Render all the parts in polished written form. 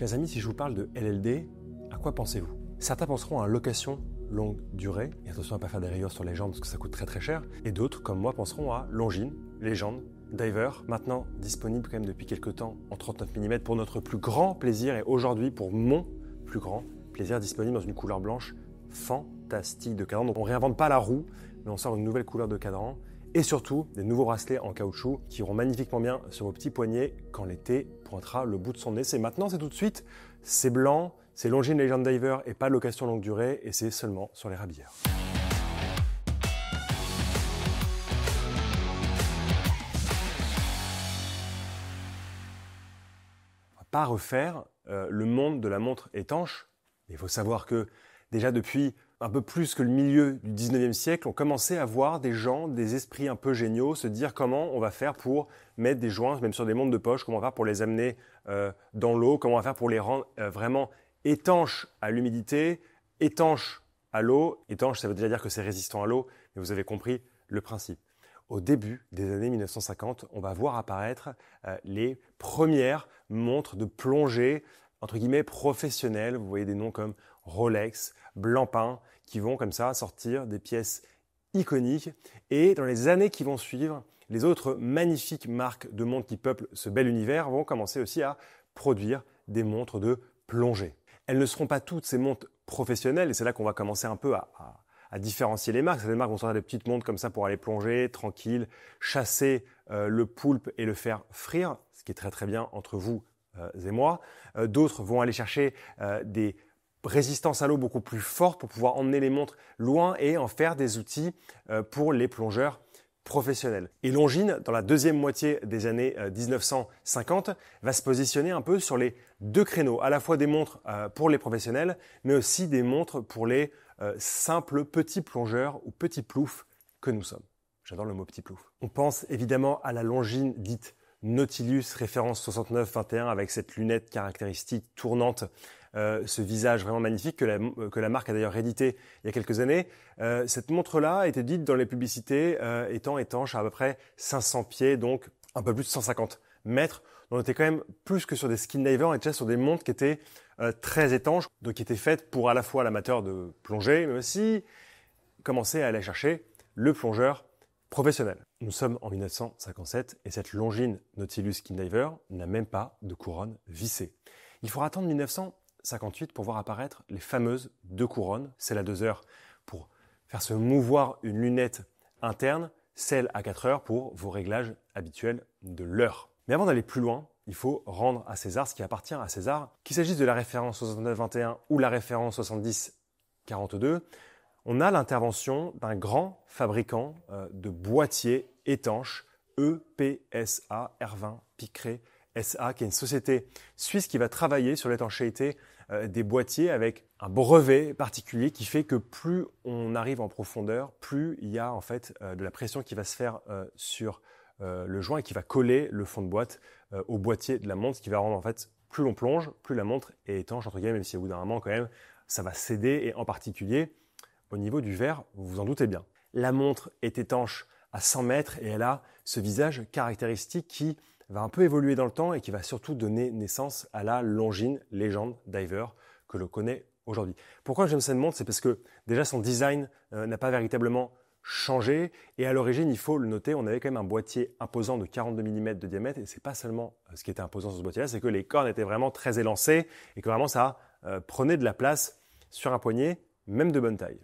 Chers amis, si je vous parle de LLD, à quoi pensez-vous? Certains penseront à location longue durée, et attention à ne pas faire des rayures sur Legend parce que ça coûte très très cher, et d'autres, comme moi, penseront à Longines, Legend, Diver, maintenant disponible quand même depuis quelques temps en 39 mm pour notre plus grand plaisir, et aujourd'hui pour mon plus grand plaisir, disponible dans une couleur blanche fantastique de cadran. Donc on ne réinvente pas la roue, mais on sort une nouvelle couleur de cadran, et surtout des nouveaux bracelets en caoutchouc qui iront magnifiquement bien sur vos petits poignets quand l'été pointera le bout de son nez. C'est maintenant, c'est tout de suite, c'est blanc, c'est Longines Legend Diver et pas location longue durée, et c'est seulement sur les rabilleurs. On va pas refaire le monde de la montre étanche. Il faut savoir que déjà depuis un peu plus que le milieu du 19e siècle, on commençait à voir des gens, des esprits un peu géniaux, se dire comment on va faire pour mettre des joints, même sur des montres de poche, comment on va faire pour les amener dans l'eau, comment on va faire pour les rendre vraiment étanches à l'humidité, étanches à l'eau. Étanche, ça veut déjà dire que c'est résistant à l'eau, mais vous avez compris le principe. Au début des années 1950, on va voir apparaître les premières montres de plongée, entre guillemets, professionnelles. Vous voyez des noms comme Rolex, Blancpain, qui vont comme ça sortir des pièces iconiques. Et dans les années qui vont suivre, les autres magnifiques marques de montres qui peuplent ce bel univers vont commencer aussi à produire des montres de plongée. Elles ne seront pas toutes ces montres professionnelles, et c'est là qu'on va commencer un peu à différencier les marques. Certaines marques vont sortir des petites montres comme ça pour aller plonger, tranquille, chasser le poulpe et le faire frire, ce qui est très très bien entre vous et moi. D'autres vont aller chercher des résistance à l'eau beaucoup plus forte pour pouvoir emmener les montres loin et en faire des outils pour les plongeurs professionnels. Et Longines, dans la deuxième moitié des années 1950, va se positionner un peu sur les deux créneaux, à la fois des montres pour les professionnels, mais aussi des montres pour les simples petits plongeurs ou petits ploufs que nous sommes. J'adore le mot petit plouf. On pense évidemment à la Longines dite Nautilus, référence 69-21, avec cette lunette caractéristique tournante, ce visage vraiment magnifique que la marque a d'ailleurs réédité il y a quelques années. Cette montre-là a été dite dans les publicités étant étanche à peu près 500 pieds, donc un peu plus de 150 mètres. On était quand même plus que sur des skin divers, on était déjà sur des montres qui étaient très étanches, donc qui étaient faites pour à la fois l'amateur de plongée, mais aussi commencer à aller chercher le plongeur professionnel. Nous sommes en 1957 et cette Longines Nautilus Skin Diver n'a même pas de couronne vissée. Il faudra attendre 1958 pour voir apparaître les fameuses deux couronnes, celle à 2 heures pour faire se mouvoir une lunette interne, celle à 4 heures pour vos réglages habituels de l'heure. Mais avant d'aller plus loin, il faut rendre à César ce qui appartient à César, qu'il s'agisse de la référence 69-21 ou la référence 70-42. On a l'intervention d'un grand fabricant de boîtiers étanches, EPSA R20 Picret SA, qui est une société suisse qui va travailler sur l'étanchéité des boîtiers avec un brevet particulier qui fait que plus on arrive en profondeur, plus il y a en fait de la pression qui va se faire sur le joint et qui va coller le fond de boîte au boîtier de la montre, ce qui va rendre en fait plus l'on plonge, plus la montre est étanche entre guillemets, même si au bout d'un moment quand même ça va céder, et en particulier au niveau du verre, vous vous en doutez bien. La montre est étanche à 100 mètres et elle a ce visage caractéristique qui va un peu évoluer dans le temps et qui va surtout donner naissance à la Longines Legend Diver que l'on connaît aujourd'hui. Pourquoi j'aime cette montre? C'est parce que déjà son design n'a pas véritablement changé, et à l'origine, il faut le noter, on avait quand même un boîtier imposant de 42 mm de diamètre, et c'est pas seulement ce qui était imposant sur ce boîtier-là, c'est que les cornes étaient vraiment très élancées et que vraiment ça prenait de la place sur un poignet, même de bonne taille.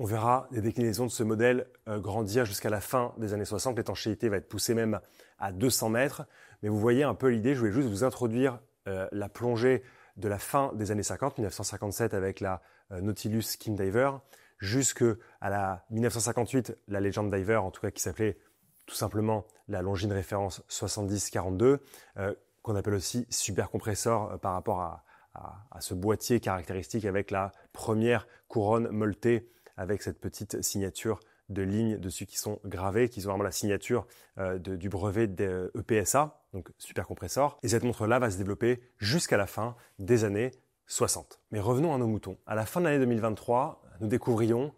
On verra des déclinaisons de ce modèle grandir jusqu'à la fin des années 60. L'étanchéité va être poussée même à 200 mètres. Mais vous voyez un peu l'idée. Je voulais juste vous introduire la plongée de la fin des années 50, 1957 avec la Nautilus Skin Diver, jusqu'à la 1958, la Legend Diver, en tout cas qui s'appelait tout simplement la Longines référence 70-42, qu'on appelle aussi super compresseur par rapport à ce boîtier caractéristique avec la première couronne molletée, avec cette petite signature de lignes dessus qui sont gravées, qui sont vraiment la signature du brevet de EPSA, donc super compresseur. Et cette montre-là va se développer jusqu'à la fin des années 60. Mais revenons à nos moutons. À la fin de l'année 2023, nous découvrions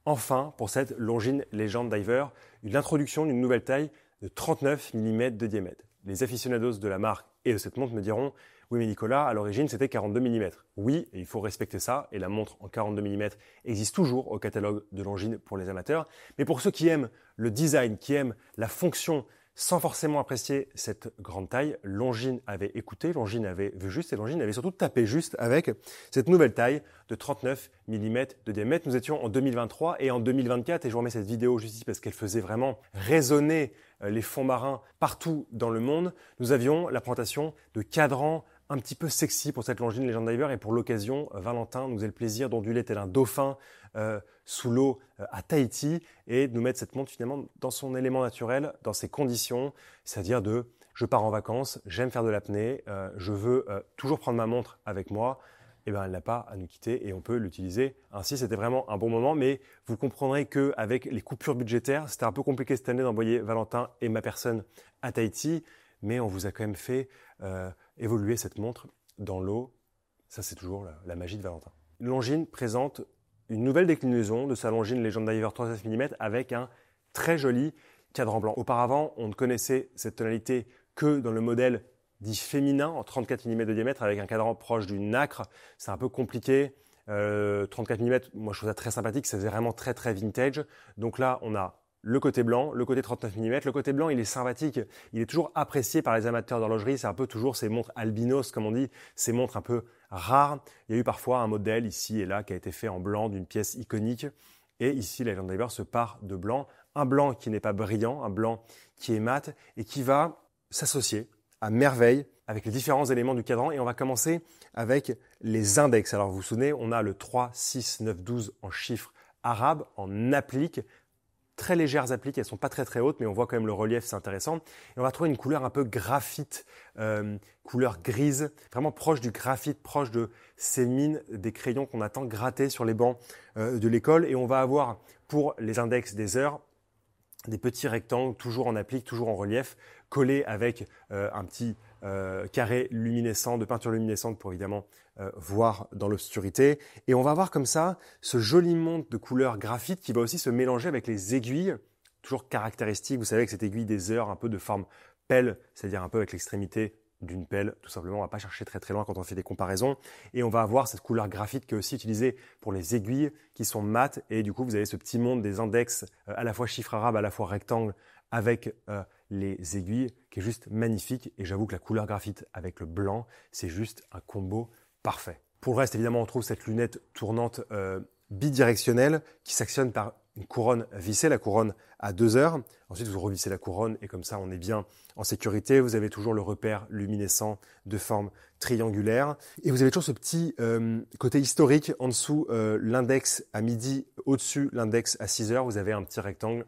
enfin, pour cette Longines Legend Diver, une introduction d'une nouvelle taille de 39 mm de diamètre. Les aficionados de la marque et de cette montre me diront Oui, mais Nicolas, à l'origine, c'était 42 mm. Oui, et il faut respecter ça, et la montre en 42 mm existe toujours au catalogue de Longines pour les amateurs. Mais pour ceux qui aiment le design, qui aiment la fonction, sans forcément apprécier cette grande taille, Longines avait écouté, Longines avait vu juste, et Longines avait surtout tapé juste avec cette nouvelle taille de 39 mm de diamètre. Nous étions en 2023 et en 2024, et je vous remets cette vidéo juste ici parce qu'elle faisait vraiment résonner les fonds marins partout dans le monde. Nous avions la présentation de cadrans un petit peu sexy pour cette Longines Legend Diver, et pour l'occasion, Valentin nous faisait le plaisir d'onduler tel un dauphin sous l'eau à Tahiti et de nous mettre cette montre finalement dans son élément naturel, dans ses conditions, c'est-à-dire de je pars en vacances, j'aime faire de l'apnée, je veux toujours prendre ma montre avec moi. Eh ben, elle n'a pas à nous quitter et on peut l'utiliser ainsi. C'était vraiment un bon moment, mais vous comprendrez qu'avec les coupures budgétaires, c'était un peu compliqué cette année d'envoyer Valentin et ma personne à Tahiti, mais on vous a quand même fait évoluer cette montre dans l'eau. Ça, c'est toujours la magie de Valentin. Longines présente une nouvelle déclinaison de sa Longines Legend Diver 39 mm avec un très joli cadran blanc. Auparavant, on ne connaissait cette tonalité que dans le modèle dit féminin en 34 mm de diamètre avec un cadran proche du nacre. C'est un peu compliqué. 34 mm, moi je trouve ça très sympathique, ça faisait vraiment très très vintage. Donc là, on a le côté blanc, le côté 39 mm. Le côté blanc, il est sympathique, il est toujours apprécié par les amateurs d'horlogerie. C'est un peu toujours ces montres albinos, comme on dit, ces montres un peu rares. Il y a eu parfois un modèle ici et là qui a été fait en blanc d'une pièce iconique. Et ici, la Legend Diver se part de blanc. Un blanc qui n'est pas brillant, un blanc qui est mat et qui va s'associer à merveille avec les différents éléments du cadran. Et on va commencer avec les index. Alors vous vous souvenez, on a le 3, 6, 9, 12 en chiffres arabes, en appliques, très légères appliques, elles sont pas très très hautes, mais on voit quand même le relief, c'est intéressant. Et on va trouver une couleur un peu graphite, couleur grise, vraiment proche du graphite, proche de ces mines des crayons qu'on attend gratter sur les bancs de l'école. Et on va avoir pour les index des heures des petits rectangles, toujours en applique, toujours en relief, collés avec un petit carré luminescent, de peinture luminescente pour évidemment voir dans l'obscurité. Et on va avoir comme ça ce joli monde de couleur graphite qui va aussi se mélanger avec les aiguilles, toujours caractéristiques. Vous savez que cette aiguille des heures, un peu de forme pelle, c'est-à-dire un peu avec l'extrémité d'une pelle, tout simplement. On ne va pas chercher très très loin quand on fait des comparaisons. Et on va avoir cette couleur graphite qui est aussi utilisée pour les aiguilles qui sont mates. Et du coup, vous avez ce petit monde des index, à la fois chiffre arabe, à la fois rectangle, avec les aiguilles, qui est juste magnifique. Et j'avoue que la couleur graphite avec le blanc, c'est juste un combo parfait. Pour le reste, évidemment, on trouve cette lunette tournante bidirectionnelle qui s'actionne par une couronne vissée, la couronne à 2 heures. Ensuite, vous revissez la couronne et comme ça, on est bien en sécurité. Vous avez toujours le repère luminescent de forme triangulaire. Et vous avez toujours ce petit côté historique en dessous, l'index à midi, au-dessus, l'index à 6 heures. Vous avez un petit rectangle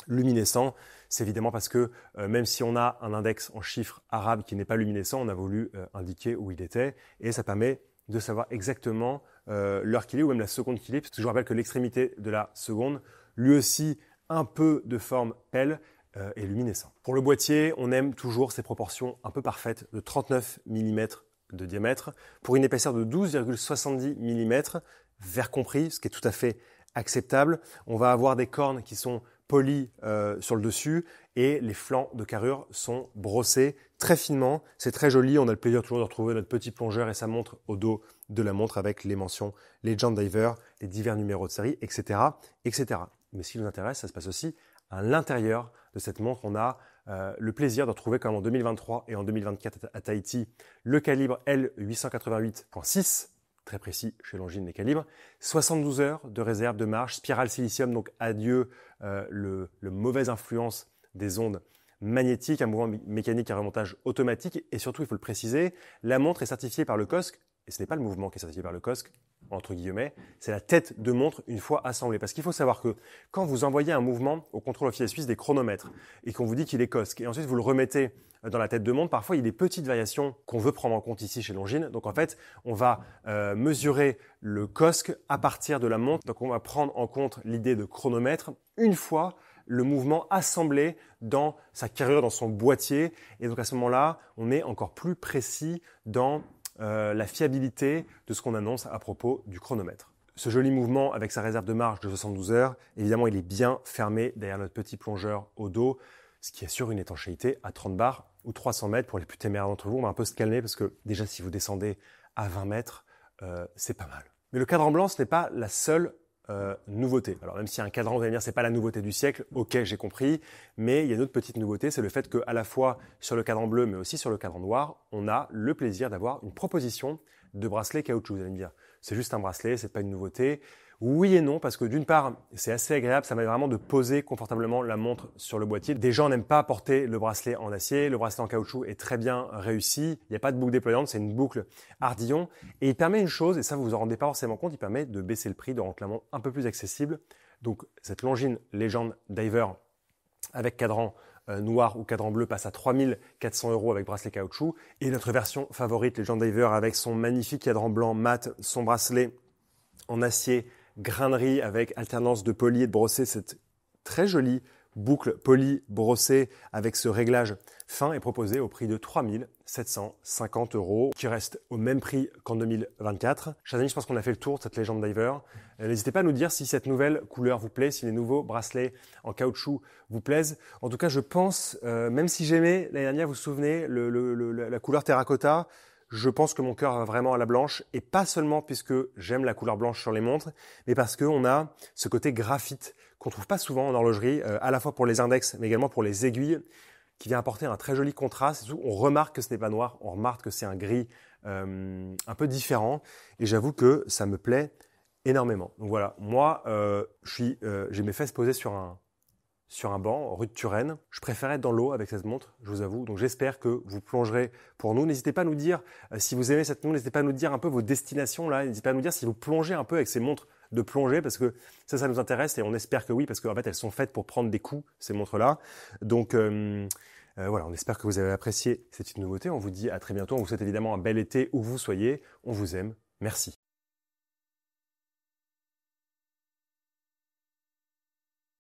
luminescent. C'est évidemment parce que même si on a un index en chiffres arabes qui n'est pas luminescent, on a voulu indiquer où il était et ça permet de savoir exactement l'heure qu'il est ou même la seconde qu'il est. Parce que je vous rappelle que l'extrémité de la seconde, lui aussi un peu de forme pelle, est luminescent. Pour le boîtier, on aime toujours ces proportions un peu parfaites de 39 mm de diamètre pour une épaisseur de 12,70 mm, verre compris, ce qui est tout à fait acceptable. On va avoir des cornes qui sont polies sur le dessus et les flancs de carrure sont brossés très finement. C'est très joli. On a le plaisir toujours de retrouver notre petit plongeur et sa montre au dos de la montre avec les mentions Legend Diver, les divers numéros de série, etc., etc. Mais ce qui nous intéresse, ça se passe aussi à l'intérieur de cette montre. On a le plaisir de retrouver comme en 2023 et en 2024 à Tahiti le calibre L888.6, très précis chez Longines les calibres, 72 heures de réserve de marche, spirale silicium, donc adieu le mauvaise influence des ondes magnétiques, un mouvement mécanique à remontage automatique et surtout, il faut le préciser, la montre est certifiée par le COSC et ce n'est pas le mouvement qui est certifié par le COSC, entre guillemets, c'est la tête de montre une fois assemblée. Parce qu'il faut savoir que quand vous envoyez un mouvement au contrôle officiel suisse des chronomètres et qu'on vous dit qu'il est COSC et ensuite vous le remettez dans la tête de montre, parfois il y a des petites variations qu'on veut prendre en compte ici chez Longines. Donc en fait, on va mesurer le COSC à partir de la montre. Donc on va prendre en compte l'idée de chronomètre une fois le mouvement assemblé dans sa carrure, dans son boîtier. Et donc à ce moment-là, on est encore plus précis dans la fiabilité de ce qu'on annonce à propos du chronomètre. Ce joli mouvement avec sa réserve de marche de 72 heures, évidemment, il est bien fermé derrière notre petit plongeur au dos, ce qui assure une étanchéité à 30 bars ou 300 mètres. Pour les plus téméraires d'entre vous, on va un peu se calmer parce que déjà, si vous descendez à 20 mètres, c'est pas mal. Mais le cadran blanc, ce n'est pas la seule nouveauté. Alors même s'il y a un cadran, vous allez me dire, c'est pas la nouveauté du siècle, ok, j'ai compris, mais il y a une autre petite nouveauté, c'est le fait qu'à la fois sur le cadran bleu, mais aussi sur le cadran noir, on a le plaisir d'avoir une proposition de bracelet caoutchouc. Vous allez me dire, c'est juste un bracelet, c'est pas une nouveauté. Oui et non, parce que d'une part, c'est assez agréable, ça permet vraiment de poser confortablement la montre sur le boîtier. Des gens n'aiment pas porter le bracelet en acier, le bracelet en caoutchouc est très bien réussi, il n'y a pas de boucle déployante, c'est une boucle Ardillon, et il permet une chose, et ça vous vous en rendez pas forcément compte, il permet de baisser le prix, de rendre la montre un peu plus accessible. Donc cette Longines Legend Diver avec cadran noir ou cadran bleu passe à 3 400 € avec bracelet caoutchouc, et notre version favorite, Legend Diver, avec son magnifique cadran blanc mat, son bracelet en acier, grainerie avec alternance de poli et de brossé, cette très jolie boucle poli brossée avec ce réglage fin est proposée au prix de 3 750 €, qui reste au même prix qu'en 2024. Chers amis, je pense qu'on a fait le tour de cette Legend Diver. N'hésitez pas à nous dire si cette nouvelle couleur vous plaît, si les nouveaux bracelets en caoutchouc vous plaisent. En tout cas, je pense, même si j'aimais l'année dernière, vous vous souvenez, la couleur terracotta, je pense que mon cœur va vraiment à la blanche, et pas seulement puisque j'aime la couleur blanche sur les montres, mais parce qu'on a ce côté graphite qu'on trouve pas souvent en horlogerie, à la fois pour les index, mais également pour les aiguilles, qui vient apporter un très joli contraste. Surtout, on remarque que ce n'est pas noir, on remarque que c'est un gris un peu différent, et j'avoue que ça me plaît énormément. Donc voilà, moi, j'ai mes fesses posées sur un banc, rue de Turenne. Je préfère être dans l'eau avec cette montre, je vous avoue. Donc j'espère que vous plongerez pour nous. N'hésitez pas à nous dire, si vous aimez cette montre, n'hésitez pas à nous dire un peu vos destinations là. N'hésitez pas à nous dire si vous plongez un peu avec ces montres de plongée, parce que ça nous intéresse, et on espère que oui, parce qu'en fait elles sont faites pour prendre des coups, ces montres-là. Donc voilà, on espère que vous avez apprécié cette nouveauté. On vous dit à très bientôt. On vous souhaite évidemment un bel été où vous soyez. On vous aime. Merci.